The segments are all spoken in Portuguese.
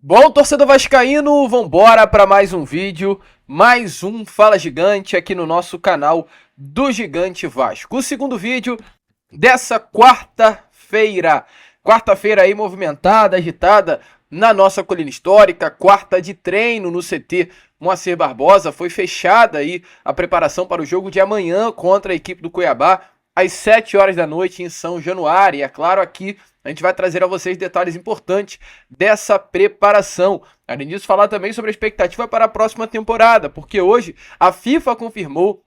Bom, torcedor vascaíno, vambora para mais um vídeo, mais um Fala Gigante aqui no nosso canal do Gigante Vasco. O segundo vídeo dessa quarta-feira aí movimentada, agitada na nossa colina histórica, quarta de treino no CT Moacir Barbosa. Foi fechada aí a preparação para o jogo de amanhã contra a equipe do Cuiabá, às 7 horas da noite em São Januário. E é claro, aqui a gente vai trazer a vocês detalhes importantes dessa preparação. Além disso, falar também sobre a expectativa para a próxima temporada, porque hoje a FIFA confirmou,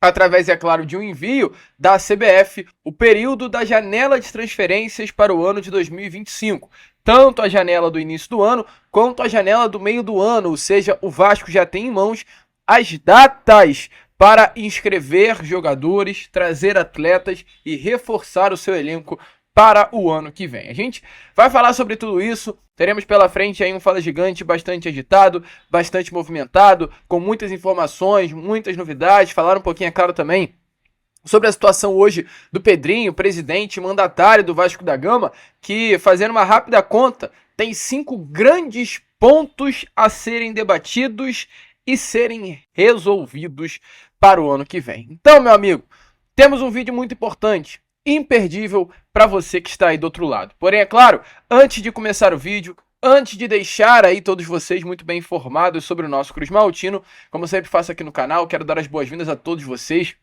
através, é claro, de um envio da CBF, o período da janela de transferências para o ano de 2025. Tanto a janela do início do ano, quanto a janela do meio do ano, ou seja, o Vasco já tem em mãos as datas para inscrever jogadores, trazer atletas e reforçar o seu elenco para o ano que vem. A gente vai falar sobre tudo isso, teremos pela frente aí um Fala Gigante bastante agitado, bastante movimentado, com muitas informações, muitas novidades, falar um pouquinho, é claro, também sobre a situação hoje do Pedrinho, presidente mandatário do Vasco da Gama, que, fazendo uma rápida conta, tem 5 grandes pontos a serem debatidos e serem resolvidos para o ano que vem. Então, meu amigo, temos um vídeo muito importante, imperdível para você que está aí do outro lado. Porém, é claro, antes de começar o vídeo, antes de deixar aí todos vocês muito bem informados sobre o nosso Cruz Maltino, como eu sempre faço aqui no canal, quero dar as boas-vindas a todos vocês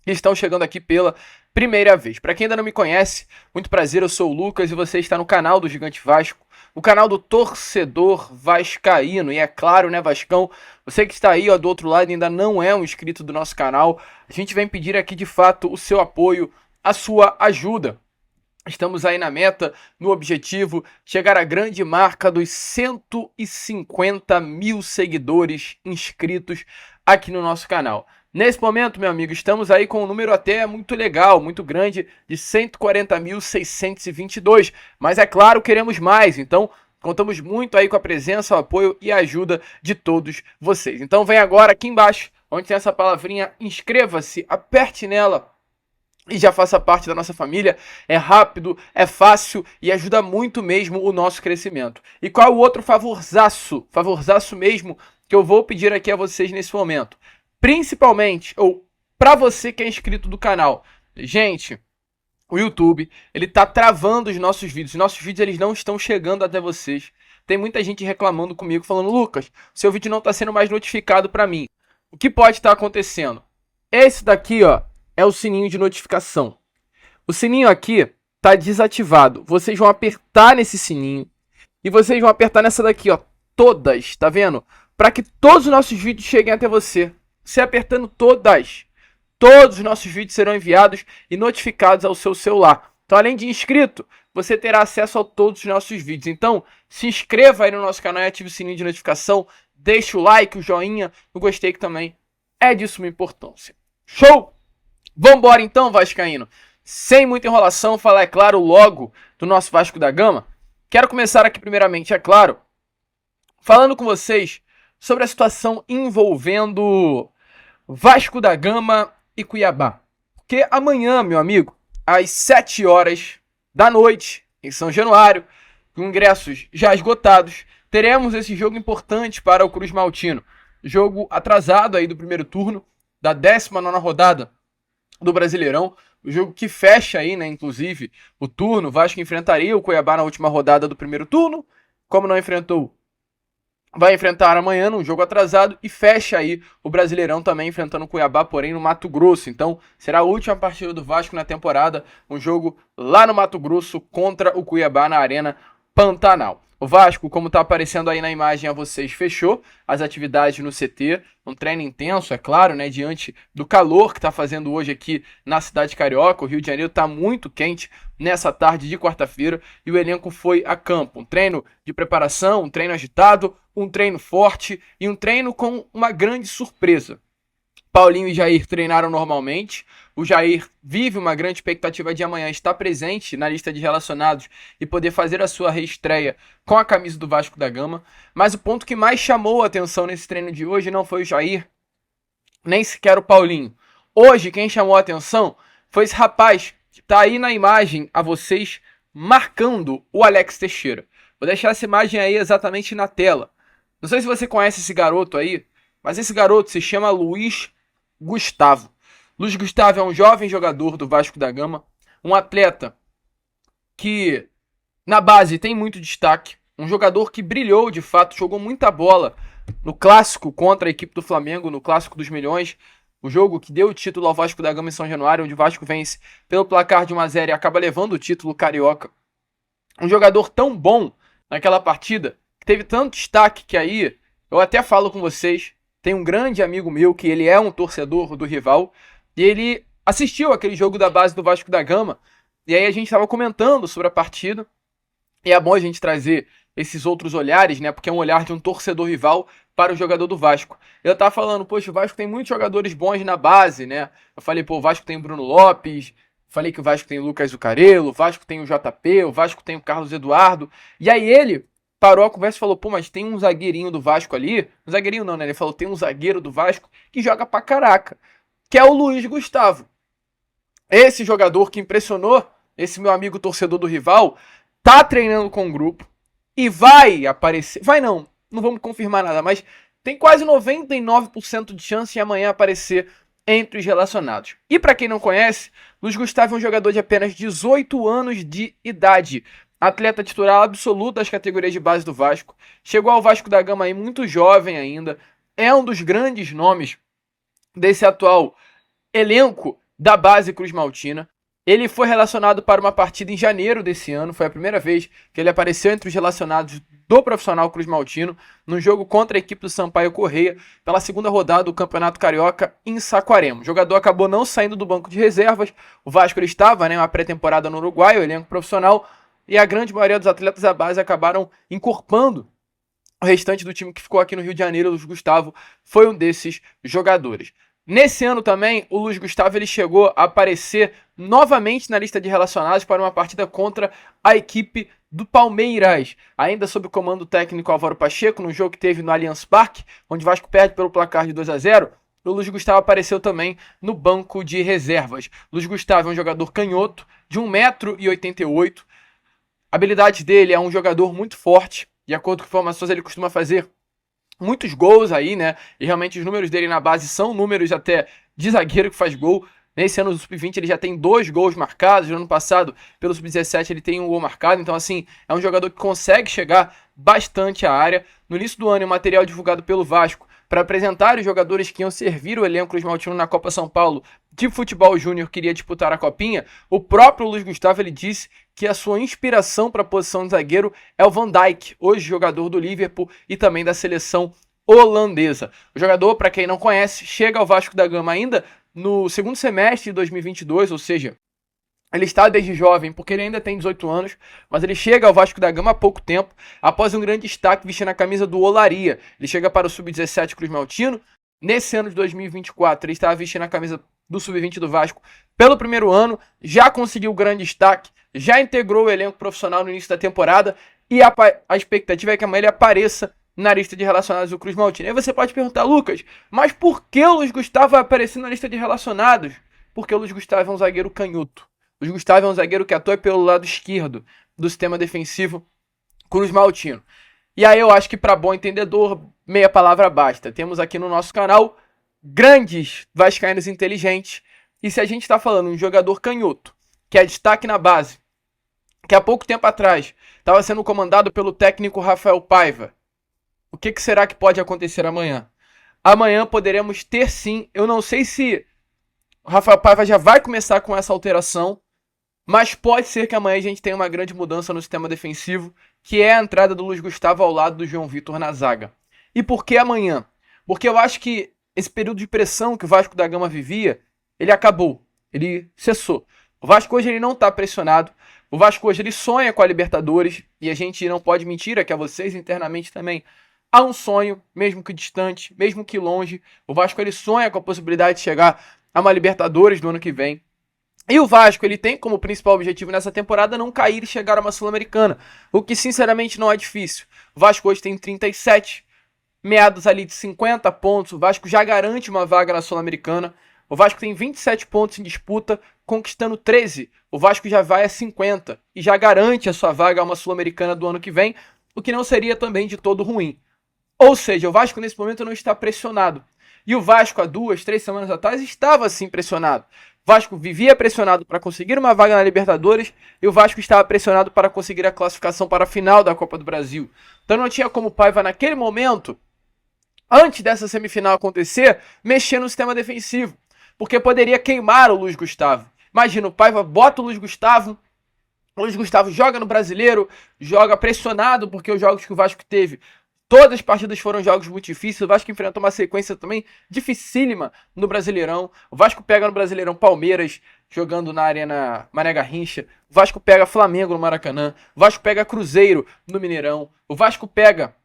que estão chegando aqui pela primeira vez. Para quem ainda não me conhece, muito prazer, eu sou o Lucas e você está no canal do Gigante Vasco, o canal do torcedor vascaíno. E é claro, né, Vascão, você que está aí, ó, do outro lado e ainda não é um inscrito do nosso canal, a gente vem pedir aqui de fato o seu apoio, a sua ajuda. Estamos aí na meta, no objetivo, chegar à grande marca dos 150 mil seguidores inscritos aqui no nosso canal. Nesse momento, meu amigo, estamos aí com um número até muito legal, muito grande, de 140.622. Mas é claro, queremos mais, então contamos muito aí com a presença, o apoio e a ajuda de todos vocês. Então vem agora aqui embaixo, onde tem essa palavrinha, inscreva-se, aperte nela e já faça parte da nossa família. É rápido, é fácil e ajuda muito mesmo o nosso crescimento. E qual o outro favorzaço mesmo, que eu vou pedir aqui a vocês nesse momento? Principalmente, ou para você que é inscrito do canal. Gente, o YouTube, ele tá travando os nossos vídeos. Os nossos vídeos, eles não estão chegando até vocês. Tem muita gente reclamando comigo, falando: Lucas, seu vídeo não está sendo mais notificado para mim. O que pode estar acontecendo? Esse daqui, ó, é o sininho de notificação. O sininho aqui tá desativado. Vocês vão apertar nesse sininho e vocês vão apertar nessa daqui, ó, todas, tá vendo? Para que todos os nossos vídeos cheguem até você. Você apertando todos os nossos vídeos serão enviados e notificados ao seu celular. Então, além de inscrito, você terá acesso a todos os nossos vídeos. Então, se inscreva aí no nosso canal e ative o sininho de notificação. Deixe o like, o joinha, o gostei, que também é de suma importância. Show! Vambora então, vascaíno. Sem muita enrolação, falar, é claro, logo do nosso Vasco da Gama. Quero começar aqui primeiramente, é claro, falando com vocês sobre a situação envolvendo Vasco da Gama e Cuiabá. Porque amanhã, meu amigo, às 7 horas da noite, em São Januário, com ingressos já esgotados, teremos esse jogo importante para o Cruz Maltino. Jogo atrasado aí do primeiro turno, da 19ª rodada do Brasileirão. O jogo que fecha aí, né, inclusive, o turno. O Vasco enfrentaria o Cuiabá na última rodada do primeiro turno. Como não enfrentou, vai enfrentar amanhã num jogo atrasado e fecha aí o Brasileirão também enfrentando o Cuiabá, porém no Mato Grosso. Então será a última partida do Vasco na temporada, um jogo lá no Mato Grosso contra o Cuiabá na Arena Pantanal. O Vasco, como está aparecendo aí na imagem a vocês, fechou as atividades no CT, um treino intenso, é claro, né, diante do calor que está fazendo hoje aqui na cidade carioca. O Rio de Janeiro está muito quente nessa tarde de quarta-feira e o elenco foi a campo. Um treino de preparação, um treino agitado, um treino forte e um treino com uma grande surpresa. Paulinho e Jair treinaram normalmente. O Jair vive uma grande expectativa de amanhã estar presente na lista de relacionados e poder fazer a sua reestreia com a camisa do Vasco da Gama. Mas o ponto que mais chamou a atenção nesse treino de hoje não foi o Jair, nem sequer o Paulinho. Hoje quem chamou a atenção foi esse rapaz que está aí na imagem a vocês, marcando o Alex Teixeira. Vou deixar essa imagem aí exatamente na tela. Não sei se você conhece esse garoto aí, mas esse garoto se chama Luiz Gustavo. Luiz Gustavo é um jovem jogador do Vasco da Gama, um atleta que na base tem muito destaque, um jogador que brilhou de fato, jogou muita bola no clássico contra a equipe do Flamengo, no clássico dos milhões, o jogo que deu o título ao Vasco da Gama em São Januário, onde o Vasco vence pelo placar de 1-0 e acaba levando o título carioca. Um jogador tão bom naquela partida, que teve tanto destaque que aí, eu até falo com vocês, tem um grande amigo meu que ele é um torcedor do rival, e ele assistiu aquele jogo da base do Vasco da Gama, e aí a gente estava comentando sobre a partida, e é bom a gente trazer esses outros olhares, né? Porque é um olhar de um torcedor rival para o jogador do Vasco. Eu tava falando, poxa, o Vasco tem muitos jogadores bons na base, né? Eu falei, pô, o Vasco tem o Bruno Lopes, falei que o Vasco tem o Lucas Zucarello, o Vasco tem o JP, o Vasco tem o Carlos Eduardo. E aí ele parou a conversa e falou, pô, mas tem um zagueirinho do Vasco ali. Um zagueirinho não, né? Ele falou, tem um zagueiro do Vasco que joga pra caraca, que é o Luiz Gustavo. Esse jogador que impressionou esse meu amigo torcedor do rival, tá treinando com o grupo e vai aparecer. Vai não vamos confirmar nada, mas tem quase 99% de chance de amanhã aparecer entre os relacionados. E para quem não conhece, Luiz Gustavo é um jogador de apenas 18 anos de idade, atleta titular absoluto das categorias de base do Vasco, chegou ao Vasco da Gama aí muito jovem ainda, é um dos grandes nomes desse atual elenco da base Cruz Maltina. Ele foi relacionado para uma partida em janeiro desse ano, foi a primeira vez que ele apareceu entre os relacionados do profissional Cruz Maltino, num jogo contra a equipe do Sampaio Corrêa, pela segunda rodada do Campeonato Carioca em Saquarema. O jogador acabou não saindo do banco de reservas, o Vasco ele estava, né, uma pré-temporada no Uruguai, o elenco profissional, e a grande maioria dos atletas da base acabaram incorporando o restante do time que ficou aqui no Rio de Janeiro. O Luiz Gustavo foi um desses jogadores. Nesse ano também, o Luiz Gustavo ele chegou a aparecer novamente na lista de relacionados para uma partida contra a equipe do Palmeiras, ainda sob o comando técnico Álvaro Pacheco, no jogo que teve no Allianz Parque, onde o Vasco perde pelo placar de 2-0. O Luiz Gustavo apareceu também no banco de reservas. Luiz Gustavo é um jogador canhoto, de 1,88 m. A habilidade dele é um jogador muito forte. De acordo com informações, ele costuma fazer muitos gols aí, né? E realmente os números dele na base são números até de zagueiro que faz gol. Nesse ano do Sub-20 ele já tem 2 gols marcados. No ano passado, pelo Sub-17, ele tem um gol marcado. Então, assim, é um jogador que consegue chegar bastante à área. No início do ano, o material divulgado pelo Vasco para apresentar os jogadores que iam servir o elenco Cruz Maltino na Copa São Paulo de futebol júnior que iria disputar a Copinha, o próprio Luiz Gustavo ele disse que a sua inspiração para a posição de zagueiro é o Van Dijk, hoje jogador do Liverpool e também da seleção holandesa. O jogador, para quem não conhece, chega ao Vasco da Gama ainda no segundo semestre de 2022, ou seja, ele está desde jovem, porque ele ainda tem 18 anos, mas ele chega ao Vasco da Gama há pouco tempo, após um grande destaque vestindo a camisa do Olaria. Ele chega para o Sub-17 Cruz Maltino. Nesse ano de 2024, ele estava vestindo a camisa do Sub-20 do Vasco pelo primeiro ano, já conseguiu grande destaque, já integrou o elenco profissional no início da temporada, e a expectativa é que amanhã ele apareça na lista de relacionados do Cruz Maltino. Aí você pode perguntar, Lucas, mas por que o Luiz Gustavo vai aparecer na lista de relacionados? Porque o Luiz Gustavo é um zagueiro canhoto. O Luiz Gustavo é um zagueiro que atua pelo lado esquerdo do sistema defensivo Cruz Maltino. E aí eu acho que para bom entendedor, meia palavra basta. Temos aqui no nosso canal grandes vascaínos inteligentes. E se a gente está falando de um jogador canhoto, que é destaque na base, que há pouco tempo atrás estava sendo comandado pelo técnico Rafael Paiva, o que será que pode acontecer amanhã? Amanhã poderemos ter sim, eu não sei se o Rafael Paiva já vai começar com essa alteração, mas pode ser que amanhã a gente tenha uma grande mudança no sistema defensivo, que é a entrada do Luiz Gustavo ao lado do João Vitor na zaga. E por que amanhã? Porque eu acho que esse período de pressão que o Vasco da Gama vivia, ele acabou, ele cessou. O Vasco hoje ele não está pressionado, o Vasco hoje ele sonha com a Libertadores, e a gente não pode mentir aqui a vocês internamente também. Há um sonho, mesmo que distante, mesmo que longe. O Vasco ele sonha com a possibilidade de chegar a uma Libertadores do ano que vem. E o Vasco ele tem como principal objetivo nessa temporada não cair e chegar a uma Sul-Americana, o que sinceramente não é difícil. O Vasco hoje tem 37, meados ali de 50 pontos, o Vasco já garante uma vaga na Sul-Americana. O Vasco tem 27 pontos em disputa conquistando 13, o Vasco já vai a 50 e já garante a sua vaga a uma Sul-Americana do ano que vem, o que não seria também de todo ruim. Ou seja, o Vasco nesse momento não está pressionado. E o Vasco, há 2, 3 semanas atrás, estava sim pressionado. O Vasco vivia pressionado para conseguir uma vaga na Libertadores e o Vasco estava pressionado para conseguir a classificação para a final da Copa do Brasil. Então não tinha como o Paiva, naquele momento, antes dessa semifinal acontecer, mexer no sistema defensivo. Porque poderia queimar o Luiz Gustavo. Imagina, o Paiva bota o Luiz Gustavo joga no Brasileiro, joga pressionado, porque os jogos que o Vasco teve, todas as partidas foram jogos muito difíceis. O Vasco enfrentou uma sequência também dificílima no Brasileirão. O Vasco pega no Brasileirão Palmeiras, jogando na Arena Mané Garrincha. O Vasco pega Flamengo no Maracanã. O Vasco pega Cruzeiro no Mineirão. O Vasco pega,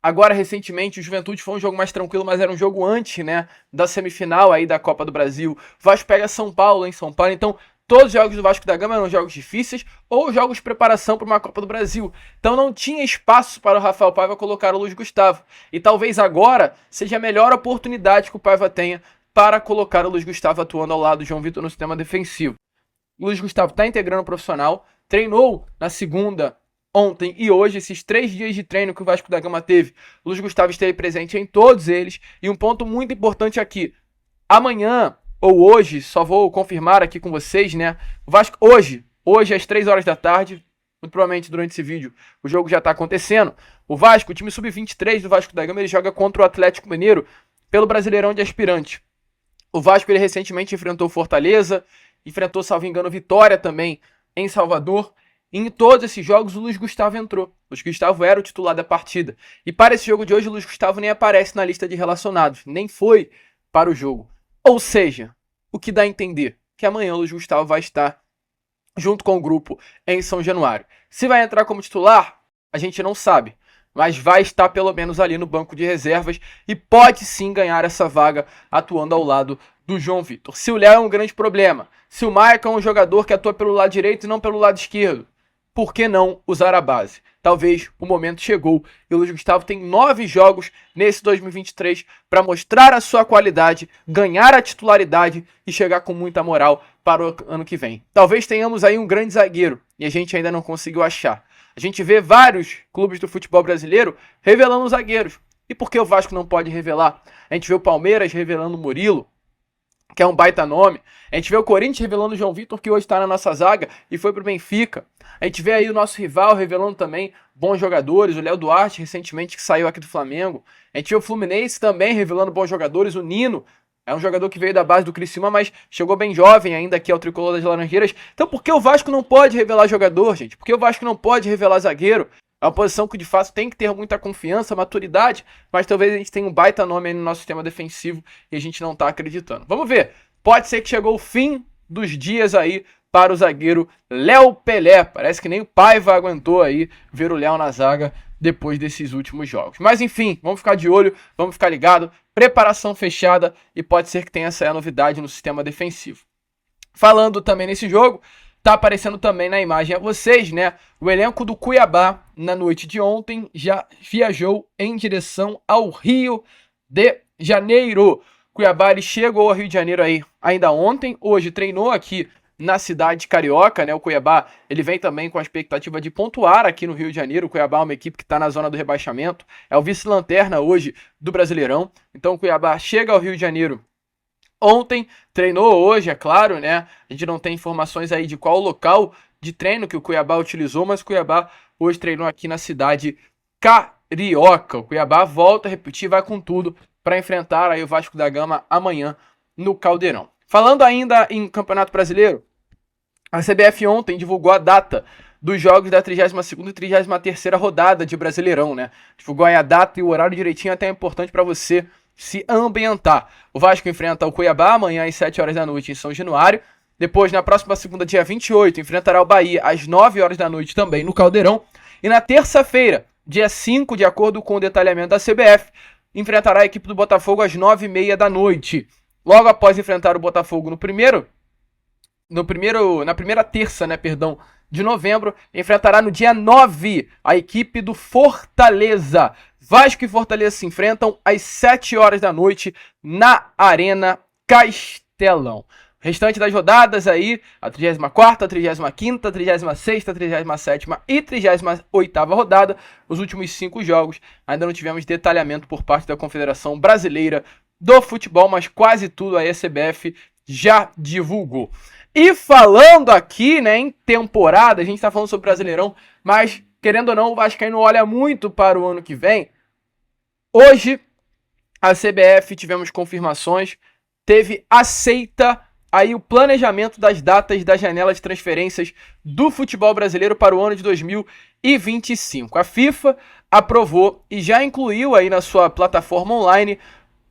agora recentemente, o Juventude foi um jogo mais tranquilo, mas era um jogo antes, né, da semifinal aí da Copa do Brasil. O Vasco pega São Paulo em São Paulo. Então, todos os jogos do Vasco da Gama eram jogos difíceis ou jogos de preparação para uma Copa do Brasil. Então não tinha espaço para o Rafael Paiva colocar o Luiz Gustavo. E talvez agora seja a melhor oportunidade que o Paiva tenha para colocar o Luiz Gustavo atuando ao lado do João Vitor no sistema defensivo. O Luiz Gustavo está integrando o profissional, treinou na segunda, ontem e hoje, esses 3 dias de treino que o Vasco da Gama teve. O Luiz Gustavo esteve presente em todos eles. E um ponto muito importante aqui, amanhã ou hoje, só vou confirmar aqui com vocês, né? O Vasco, hoje às 3 horas da tarde, muito provavelmente durante esse vídeo, o jogo já está acontecendo. O Vasco, o time sub-23 do Vasco da Gama, ele joga contra o Atlético Mineiro pelo Brasileirão de Aspirante. O Vasco, ele recentemente enfrentou Fortaleza, enfrentou, salvo engano, Vitória também em Salvador. E em todos esses jogos o Luiz Gustavo entrou. O Luiz Gustavo era o titular da partida. E para esse jogo de hoje, o Luiz Gustavo nem aparece na lista de relacionados, nem foi para o jogo. Ou seja, o que dá a entender que amanhã o Luiz Gustavo vai estar junto com o grupo em São Januário. Se vai entrar como titular, a gente não sabe, mas vai estar pelo menos ali no banco de reservas e pode sim ganhar essa vaga atuando ao lado do João Vitor. Se o Léo é um grande problema, se o Maicon é um jogador que atua pelo lado direito e não pelo lado esquerdo, por que não usar a base? Talvez o momento chegou e o Luiz Gustavo tem 9 jogos nesse 2023 para mostrar a sua qualidade, ganhar a titularidade e chegar com muita moral para o ano que vem. Talvez tenhamos aí um grande zagueiro e a gente ainda não conseguiu achar. A gente vê vários clubes do futebol brasileiro revelando zagueiros. E por que o Vasco não pode revelar? A gente vê o Palmeiras revelando o Murilo, que é um baita nome. A gente vê o Corinthians revelando o João Vitor, que hoje está na nossa zaga e foi pro Benfica. A gente vê aí o nosso rival revelando também bons jogadores, o Léo Duarte, recentemente, que saiu aqui do Flamengo. A gente vê o Fluminense também revelando bons jogadores, o Nino, é um jogador que veio da base do Criciúma, mas chegou bem jovem ainda aqui ao tricolor das Laranjeiras. Então por que o Vasco não pode revelar jogador, gente? Por que o Vasco não pode revelar zagueiro? É uma posição que de fato tem que ter muita confiança, maturidade, mas talvez a gente tenha um baita nome aí no nosso sistema defensivo e a gente não tá acreditando. Vamos ver. Pode ser que chegou o fim dos dias aí para o zagueiro Léo Pelé. Parece que nem o Paiva aguentou aí ver o Léo na zaga depois desses últimos jogos. Mas enfim, vamos ficar de olho, vamos ficar ligado. Preparação fechada e pode ser que tenha essa novidade no sistema defensivo. Falando também nesse jogo, tá aparecendo também na imagem a vocês, né? O elenco do Cuiabá, na noite de ontem, já viajou em direção ao Rio de Janeiro. Cuiabá, ele chegou ao Rio de Janeiro aí ainda ontem, hoje treinou aqui na cidade carioca, né? O Cuiabá, ele vem também com a expectativa de pontuar aqui no Rio de Janeiro. O Cuiabá é uma equipe que está na zona do rebaixamento, é o vice-lanterna hoje do Brasileirão. Então o Cuiabá chega ao Rio de Janeiro ontem, treinou hoje, é claro, né? A gente não tem informações aí de qual local de treino que o Cuiabá utilizou, mas o Cuiabá hoje treinou aqui na cidade carioca. O Cuiabá volta a repetir, vai com tudo para enfrentar aí o Vasco da Gama amanhã no Caldeirão. Falando ainda em Campeonato Brasileiro, a CBF ontem divulgou a data dos jogos da 32ª e 33ª rodada de Brasileirão, né? Divulgou aí a data e o horário direitinho, até é importante para você se ambientar. O Vasco enfrenta o Cuiabá amanhã às 7 horas da noite em São Januário. Depois, na próxima segunda, dia 28, enfrentará o Bahia às 9 horas da noite também no Caldeirão. E na terça-feira, dia 5, de acordo com o detalhamento da CBF, enfrentará a equipe do Botafogo às 9h30 da noite. Logo após enfrentar o Botafogo na primeira terça, de novembro, enfrentará no dia 9 a equipe do Fortaleza. Vasco e Fortaleza se enfrentam às 7 horas da noite na Arena Castelão. restante das rodadas aí, a 34ª, a 35ª, a 36ª, a 37ª e 38ª rodada, os últimos 5 jogos, ainda não tivemos detalhamento por parte da Confederação Brasileira do Futebol, mas quase tudo a CBF já divulgou. E falando aqui, né, em temporada, a gente tá falando sobre o Brasileirão, mas querendo ou não, o Vascaíno olha muito para o ano que vem. Hoje, a CBF tivemos confirmações, teve aceita aí o planejamento das datas da janela de transferências do futebol brasileiro para o ano de 2025. A FIFA aprovou e já incluiu aí na sua plataforma online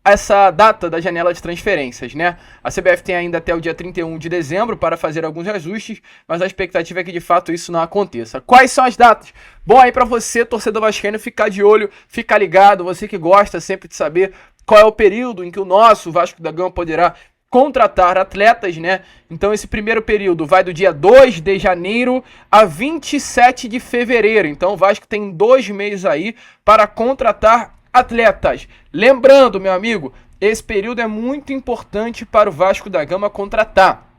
essa data da janela de transferências, né? A CBF tem ainda até o dia 31 de dezembro para fazer alguns ajustes, mas a expectativa é que de fato isso não aconteça. Quais são as datas? Bom, aí para você, torcedor vascaíno, ficar de olho, ficar ligado, você que gosta sempre de saber qual é o período em que o nosso Vasco da Gama poderá contratar atletas, né? Então esse primeiro período vai do dia 2 de janeiro a 27 de fevereiro. Então o Vasco tem 2 meses aí para contratar atletas. Lembrando, meu amigo, esse período é muito importante para o Vasco da Gama contratar.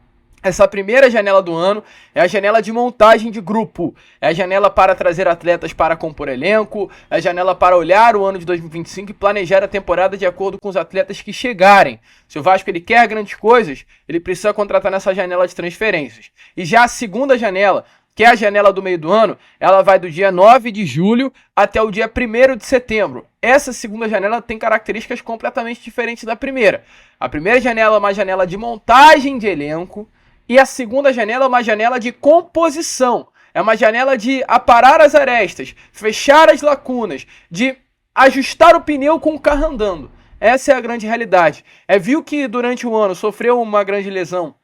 Essa primeira janela do ano é a janela de montagem de grupo, é a janela para trazer atletas para compor elenco, é a janela para olhar o ano de 2025 e planejar a temporada de acordo com os atletas que chegarem. Se o Vasco ele quer grandes coisas, ele precisa contratar nessa janela de transferências. E já a segunda janela, que é a janela do meio do ano, ela vai do dia 9 de julho até o dia 1º de setembro. Essa segunda janela tem características completamente diferentes da primeira. A primeira janela é uma janela de montagem de elenco, e a segunda janela é uma janela de composição. É uma janela de aparar as arestas, fechar as lacunas, de ajustar o pneu com o carro andando. Essa é a grande realidade. Viu que durante o ano sofreu uma grande lesão,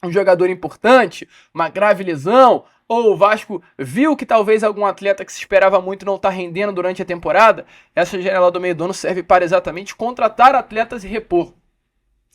um jogador importante, uma grave lesão, ou o Vasco viu que talvez algum atleta que se esperava muito não está rendendo durante a temporada. Essa janela do meio do ano serve para exatamente contratar atletas e repor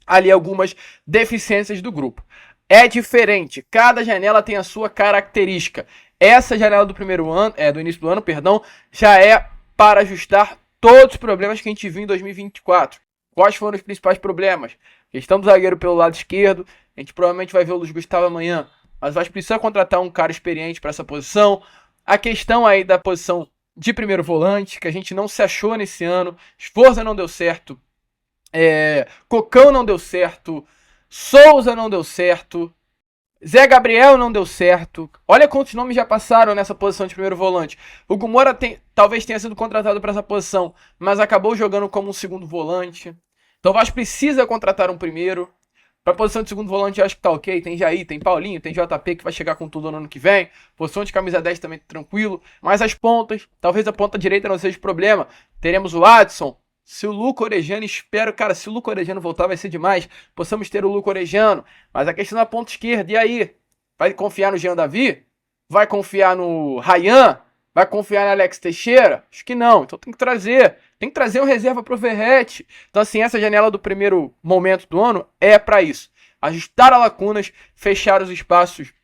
ali algumas deficiências do grupo. É diferente, cada janela tem a sua característica. Essa janela do primeiro ano, do início do ano, perdão, já é para ajustar todos os problemas que a gente viu em 2024. Quais foram os principais problemas? Questão do zagueiro pelo lado esquerdo, a gente provavelmente vai ver o Luiz Gustavo amanhã, mas vai precisar contratar um cara experiente para essa posição. A questão aí da posição de primeiro volante, que a gente não se achou nesse ano, Sforza não deu certo, Cocão não deu certo, Souza não deu certo, Zé Gabriel não deu certo. Olha quantos nomes já passaram nessa posição de primeiro volante. Hugo Moura talvez tenha sido contratado para essa posição, mas acabou jogando como um segundo volante. Então o Vasco precisa contratar um primeiro. Para a posição de segundo volante eu acho que tá ok. Tem Jair, tem Paulinho, tem JP que vai chegar com tudo no ano que vem. Posição de camisa 10 também tranquilo. Mas as pontas, talvez a ponta direita não seja o problema. Teremos o Adson. Se o Luca Orejano, se o Luca Orejano voltar vai ser demais. Possamos ter o Luca Orejano. Mas a questão da ponta esquerda, e aí? Vai confiar no Jean Davi? Vai confiar no Ryan? Vai confiar no Alex Teixeira? Acho que não. Então tem que trazer um reserva pro Verratti. Então assim, essa janela do primeiro momento do ano é para isso. Ajustar as lacunas, fechar os espaços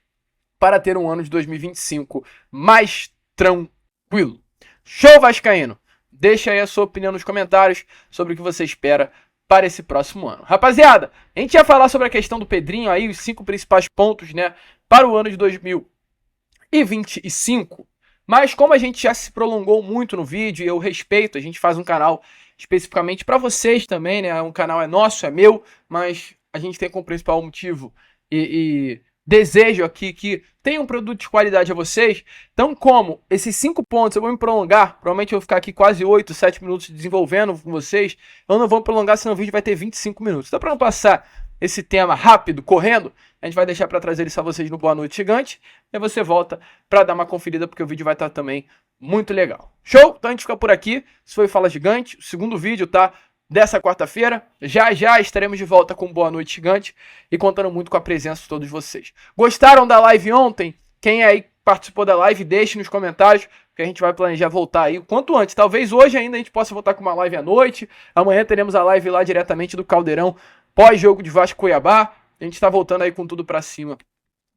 para ter um ano de 2025 mais tranquilo. Show, vascaíno! Deixa aí a sua opinião nos comentários sobre o que você espera para esse próximo ano. Rapaziada, a gente ia falar sobre a questão do Pedrinho aí, os 5 principais pontos, né, para o ano de 2025. Mas como a gente já se prolongou muito no vídeo e eu respeito, a gente faz um canal especificamente para vocês também, né? Um canal é nosso, é meu, mas a gente tem como principal motivo e desejo aqui que tenha um produto de qualidade a vocês. Então, como esses 5 pontos eu vou me prolongar, provavelmente eu vou ficar aqui quase 8, 7 minutos desenvolvendo com vocês, eu não vou me prolongar, senão o vídeo vai ter 25 minutos. Então, para não passar esse tema rápido, correndo, a gente vai deixar para trazer isso a vocês no Boa Noite Gigante, e aí você volta para dar uma conferida, porque o vídeo vai estar também muito legal. Show? Então a gente fica por aqui. Isso foi Fala Gigante, o segundo vídeo, tá? Dessa quarta-feira. Já estaremos de volta com Boa Noite Gigante e contando muito com a presença de todos vocês. Gostaram da live ontem? Quem aí participou da live, deixe nos comentários, que a gente vai planejar voltar aí o quanto antes. Talvez hoje ainda a gente possa voltar com uma live à noite. Amanhã teremos a live lá diretamente do Caldeirão, pós-jogo de Vasco Cuiabá. A gente tá voltando aí com tudo pra cima,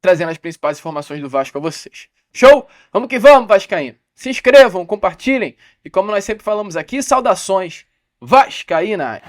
trazendo as principais informações do Vasco a vocês. Show? Vamos que vamos, vascaíno. Se inscrevam, compartilhem e como nós sempre falamos aqui, saudações vascaínas.